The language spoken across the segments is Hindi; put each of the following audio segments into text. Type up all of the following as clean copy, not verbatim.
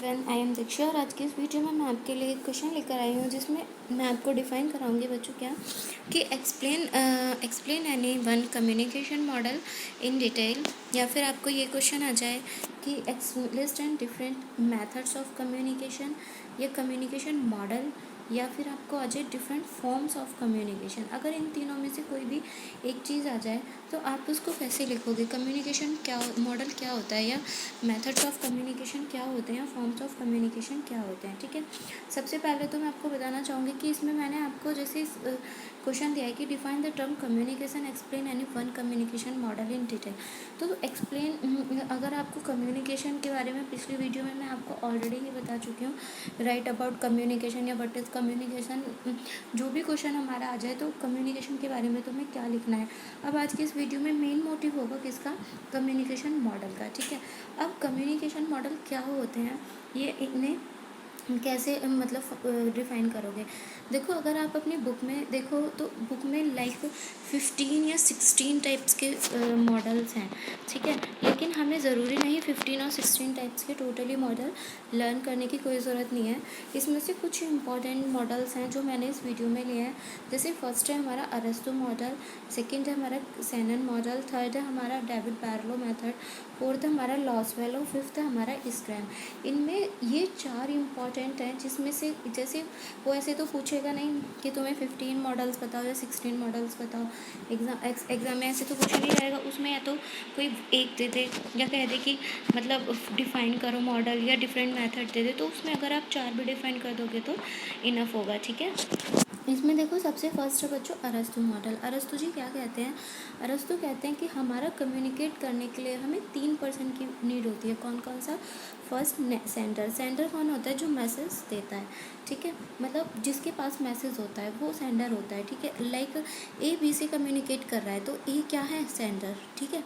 एवरीवन, आई एम दीक्षा और आज की इस वीडियो में मैं आपके लिए एक क्वेश्चन लेकर आई हूँ जिसमें मैं आपको डिफ़ाइन कराऊंगी बच्चों क्या कि explain any one communication model in detail, या फिर आपको ये क्वेश्चन आ जाए कि list and different methods of communication या कम्युनिकेशन मॉडल, या फिर आपको आ जाए डिफरेंट फॉर्म्स ऑफ कम्युनिकेशन। अगर इन तीनों में से कोई भी एक चीज़ आ जाए तो आप उसको कैसे लिखोगे, कम्युनिकेशन क्या मॉडल क्या होता है, या मेथड्स ऑफ कम्युनिकेशन क्या होते हैं, फॉर्म्स ऑफ कम्युनिकेशन क्या होते हैं। ठीक है, सबसे पहले तो मैं आपको बताना चाहूँगी कि इसमें मैंने आपको जैसे क्वेश्चन दिया है कि define the term communication, explain any one communication model in detail. तो एक्सप्लेन, अगर आपको कम्युनिकेशन के बारे में पिछली वीडियो में मैं आपको ऑलरेडी ही बता चुकी हूँ, राइट अबाउट कम्युनिकेशन या व्हाट इज़ कम्युनिकेशन। जो भी क्वेश्चन हमारा आ जाए तो कम्युनिकेशन के बारे में तुम्हें क्या लिखना है। अब आज की इस वीडियो में मेन मोटिव होगा किसका, कम्युनिकेशन मॉडल का। ठीक है, अब कम्युनिकेशन मॉडल क्या होते हैं, ये इन्हें कैसे मतलब डिफाइन करोगे। देखो, अगर आप अपनी बुक में देखो तो बुक में लाइक 15 या 16 टाइप्स के मॉडल्स हैं। ठीक है, लेकिन हमें ज़रूरी नहीं 15 और 16 टाइप्स के टोटली मॉडल लर्न करने की कोई ज़रूरत नहीं है। इसमें से कुछ इंपॉर्टेंट मॉडल्स हैं जो मैंने इस वीडियो में लिए हैं। जैसे फर्स्ट है हमारा अरस्तु मॉडल, सेकंड है हमारा सेनन मॉडल, थर्ड है हमारा डेविड बैरलो मेथड, फोर्थ है हमारा लॉसवेल और फिफ्थ है हमारा स्क्रैम। इनमें ये 4 इम्पॉर्टेंट हैं, जिसमें से जैसे वो ऐसे तो पूछेगा नहीं कि तुम्हें 15 मॉडल्स बताओ या 16 मॉडल्स बताओ। एग्ज़ाम में ऐसे तो पूछा नहीं जाएगा। उसमें या तो कोई एक दे दे या कह दे कि मतलब डिफ़ाइन करो मॉडल या डिफरेंट मेथड दे दे, तो उसमें अगर आप 4 भी डिफ़ाइन कर दोगे तो इनफ होगा। ठीक है, इसमें देखो सबसे फर्स्ट है बच्चों अरस्तु मॉडल। अरस्तु जी क्या कहते हैं, अरस्तु कहते हैं कि हमारा कम्युनिकेट करने के लिए हमें 3 पर्सन की नीड होती है। कौन कौन सा, फर्स्ट सेंडर। सेंडर कौन होता है, जो मैसेज देता है। ठीक है, मतलब जिसके पास मैसेज होता है वो सेंडर होता है। ठीक है, लाइक ए बी से कम्युनिकेट कर रहा है तो ए क्या है, सेंडर। ठीक है,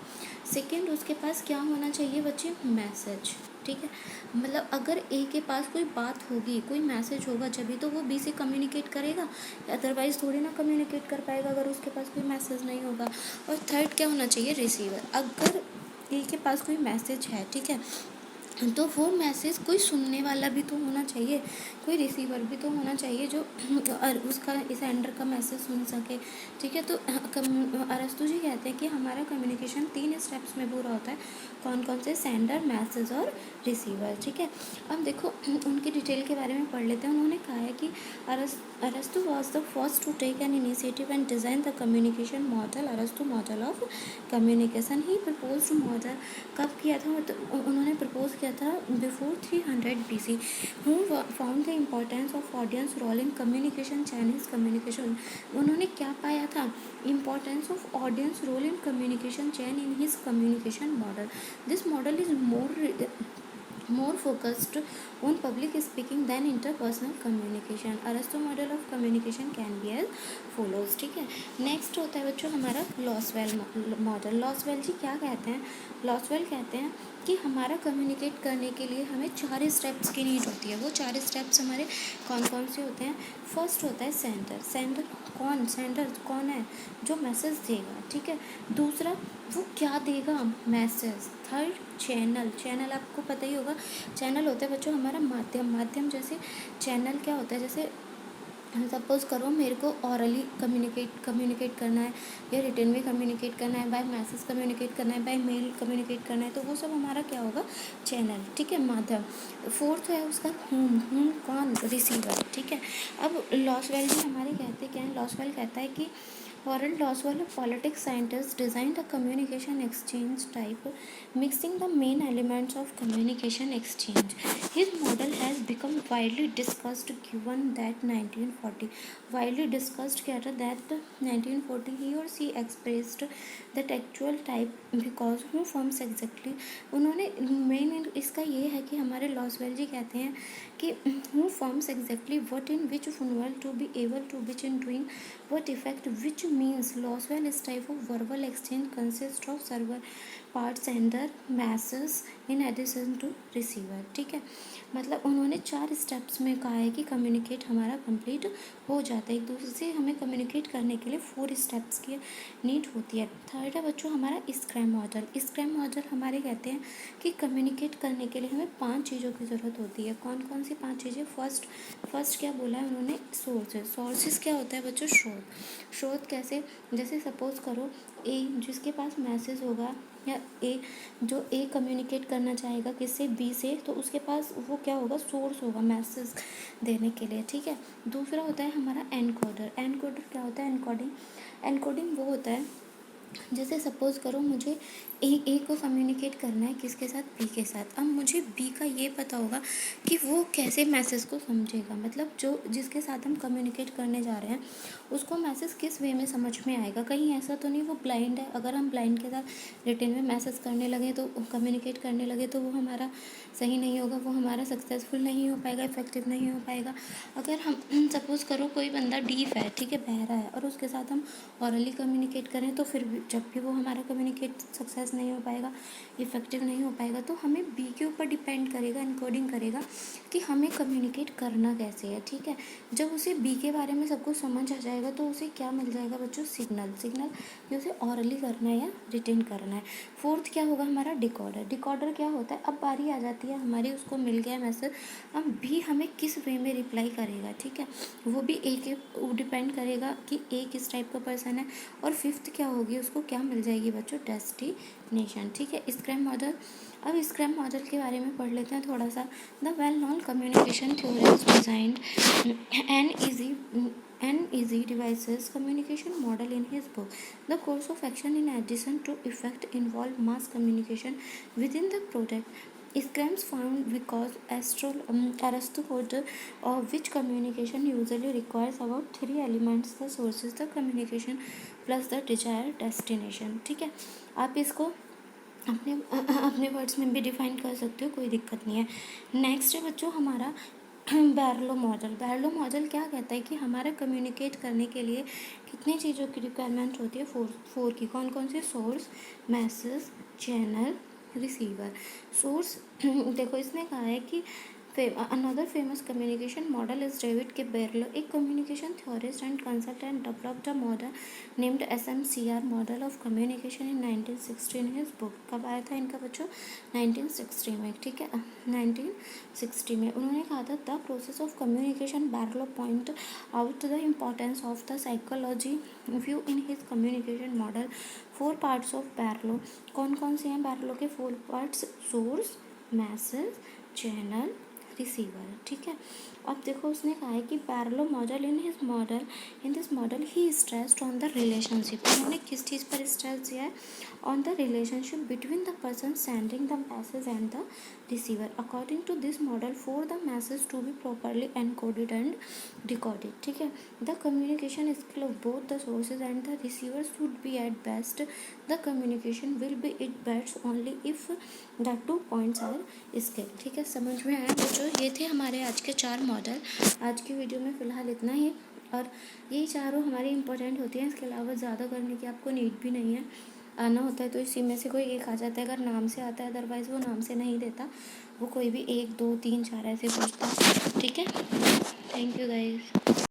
सेकेंड उसके पास क्या होना चाहिए बच्चे, मैसेज। ठीक है, मतलब अगर ए के पास कोई बात होगी, कोई मैसेज होगा, जब तो वो बी से कम्युनिकेट करेगा, अदरवाइज थोड़ी ना कम्युनिकेट कर पाएगा अगर उसके पास कोई मैसेज नहीं होगा। और थर्ड क्या होना चाहिए, रिसीवर। अगर ए के पास कोई मैसेज है, ठीक है, तो वो मैसेज कोई सुनने वाला भी तो होना चाहिए, कोई रिसीवर भी तो होना चाहिए जो उसका सेंडर का मैसेज सुन सके। ठीक है, तो अरस्तु जी कहते हैं कि हमारा कम्युनिकेशन 3 स्टेप्स में पूरा होता है। कौन कौन से, सेंडर, मैसेज और रिसीवर। ठीक है, अब देखो उनकी डिटेल के बारे में पढ़ लेते हैं। उन्होंने कहा है कि Arastu was the first to take an initiative and design the communication model, Arastu model of communication. He propose model कब किया था, मतलब उन्होंने प्रपोज किया था before 300 BC। Who found the importance of audience role in communication, Chinese communication. उन्होंने क्या पाया था, importance of audience role in communication chain in his communication model. This model is more focused on public speaking than interpersonal communication. अरस्तु model of communication can be as follows. ठीक है, नेक्स्ट होता है बच्चों हमारा लॉसवेल मॉडल। लॉसवेल जी क्या कहते हैं, लॉसवेल कहते हैं कि हमारा कम्युनिकेट करने के लिए हमें 4 स्टेप्स की नीड होती है। वो 4 स्टेप्स हमारे कौन कौन से होते हैं। फर्स्ट होता है सेंडर। सेंडर कौन है, जो मैसेज देगा। ठीक है, दूसरा वो क्या देगा, मैसेज। थर्ड चैनल आपको पता ही होगा, चैनल होता है बच्चों हमारा माध्यम। जैसे चैनल क्या होता है, जैसे सपोज़ करो मेरे को ऑरली कम्युनिकेट करना है, या रिटर्न में कम्युनिकेट करना है, बाय मैसेज कम्युनिकेट करना है, बाय मेल कम्युनिकेट करना है, तो वो सब हमारा क्या होगा, चैनल। ठीक है, माध्यम। फोर्थ है उसका हूम कौन, रिसीवर। ठीक है, अब लॉसवेल जी हमारे कहते क्या है, लॉसवेल कहता है कि Warren Loswell, a politics scientist, designed a communication exchange type, mixing the main elements of communication exchange. His model has become widely discussed given that 1940 widely discussed क्या था, that 1940 he or she expressed that actual type because who forms exactly। उन्होंने मेन इसका ये है कि हमारे लॉसवेल जी कहते हैं कि who forms exactly what in which funeral to be able to which in doing what effect, which means Loswell's type of verbal exchange consists of server part, sender, masses in addition to receiver। ठीक है, मतलब उन्होंने 4 स्टेप्स में कहा है कि कम्युनिकेट हमारा कंप्लीट हो जाता है। एक दूसरे से हमें कम्युनिकेट करने के लिए 4 स्टेप्स की नीड होती है। थर्ड है बच्चों हमारा स्क्रैम मॉडल। स्क्रैम मॉडल हमारे कहते हैं कि कम्युनिकेट करने के लिए हमें 5 चीज़ों की ज़रूरत होती है। कौन कौन सी 5 चीज़ें? फर्स्ट क्या बोला है उन्होंने? सोर्सेज क्या होता है बच्चों? स्रोत कैसे? जैसे सपोज करो ए जिसके पास मैसेज होगा या ए कम्युनिकेट करना चाहेगा किससे? बी से, तो उसके पास वो क्या होगा? सोर्स होगा मैसेज देने के लिए, ठीक है। दूसरा होता है हमारा एनकोडर। एनकोडर क्या होता है? एनकोडिंग वो होता है जैसे सपोज करो मुझे ए को कम्युनिकेट करना है किसके साथ? बी के साथ। अब मुझे बी का ये पता होगा कि वो कैसे मैसेज को समझेगा, मतलब जो जिसके साथ हम कम्युनिकेट करने जा रहे हैं उसको मैसेज किस वे में समझ में आएगा। कहीं ऐसा तो नहीं वो ब्लाइंड है? अगर हम ब्लाइंड के साथ रिटन में मैसेज करने लगे तो कम्युनिकेट करने लगे तो वो हमारा सही नहीं होगा, वो हमारा सक्सेसफुल नहीं हो पाएगा, इफेक्टिव नहीं हो पाएगा। अगर हम सपोज करो कोई बंदा डीफ है, ठीक है, बहरा है, और उसके साथ हम ऑरली कम्युनिकेट करें तो फिर जब भी वो हमारा कम्युनिकेट सक्सेस नहीं हो पाएगा, इफेक्टिव नहीं हो पाएगा, तो हमें बी के ऊपर डिपेंड करेगा, इनकोडिंग करेगा कि हमें कम्युनिकेट करना कैसे है, ठीक है। जब उसे बी के बारे में सब कुछ समझ आ जाएगा तो उसे क्या मिल जाएगा बच्चों? सिग्नल कि उसे ऑरली करना है या रिटेन करना है। फोर्थ क्या होगा हमारा? डिकॉर्डर क्या होता है? अब बारी आ जाती है हमारी, उसको मिल गया मैसेज, अब बी हमें किस वे में रिप्लाई करेगा, ठीक है, वो भी ए के डिपेंड करेगा कि ए किस टाइप का पर्सन है। और फिफ्थ क्या होगी? उसको क्या मिल जाएगी बच्चों? डेस्टिनेशन, ठीक है। Scrum model. अब स्क्रैम मॉडल के बारे में पढ़ लेते हैं थोड़ा सा। The well known communication theory is designed and easy devices communication model in his book. The course of action in addition to effect involve mass communication within the product. Scrams found because Aristotle wrote which communication usually requires about 3 elements: the sources, the communication plus the desired destination, ठीक है। आप इसको अपने वर्ड्स में भी डिफाइन कर सकते हो, कोई दिक्कत नहीं है। नेक्स्ट है बच्चों हमारा बैरलो मॉडल क्या कहता है कि हमारा कम्युनिकेट करने के लिए कितनी चीज़ों की रिक्वायरमेंट होती है? फोर की। कौन कौन सी? Source, message, channel, receiver. Source देखो इसने कहा है कि another famous communication model is David K. Berlo, a communication theorist and consultant, developed a model named SMCR model of communication in 1960 in his book. कब आया था इनका बच्चों? 1960 में, ठीक है। 1960 में उन्होंने कहा था the process of communication. Berlo point out the importance of the psychology view in his communication model. 4 parts of Berlo. कौन कौन से हैं बैरलो के 4 parts? Source, message, channel, receiver, ठीक है। अब देखो उसने कहा है कि parallel model in this model he stressed on the relationship. उन्होंने किस चीज़ पर स्ट्रेस दिया है? On the relationship between the person sending the message and the receiver. According to this model for the message to be properly encoded and decoded, ठीक है, the communication skill of both the sources and the receiver should be at best. The communication will be it best only if the 2 points are skill, ठीक है। समझ में आया बच्चों? ये थे हमारे आज के 4 मॉडल। आज की वीडियो में फ़िलहाल इतना ही, और यही चारों हमारी इंपॉर्टेंट होती हैं। इसके अलावा ज़्यादा करने की आपको नीड भी नहीं है। आना होता है तो इसी में से कोई एक आ जाता है, अगर नाम से आता है, अदरवाइज़ वो नाम से नहीं देता, वो कोई भी 1 2 3 4 ऐसे पूछता है, ठीक है। Thank you guys.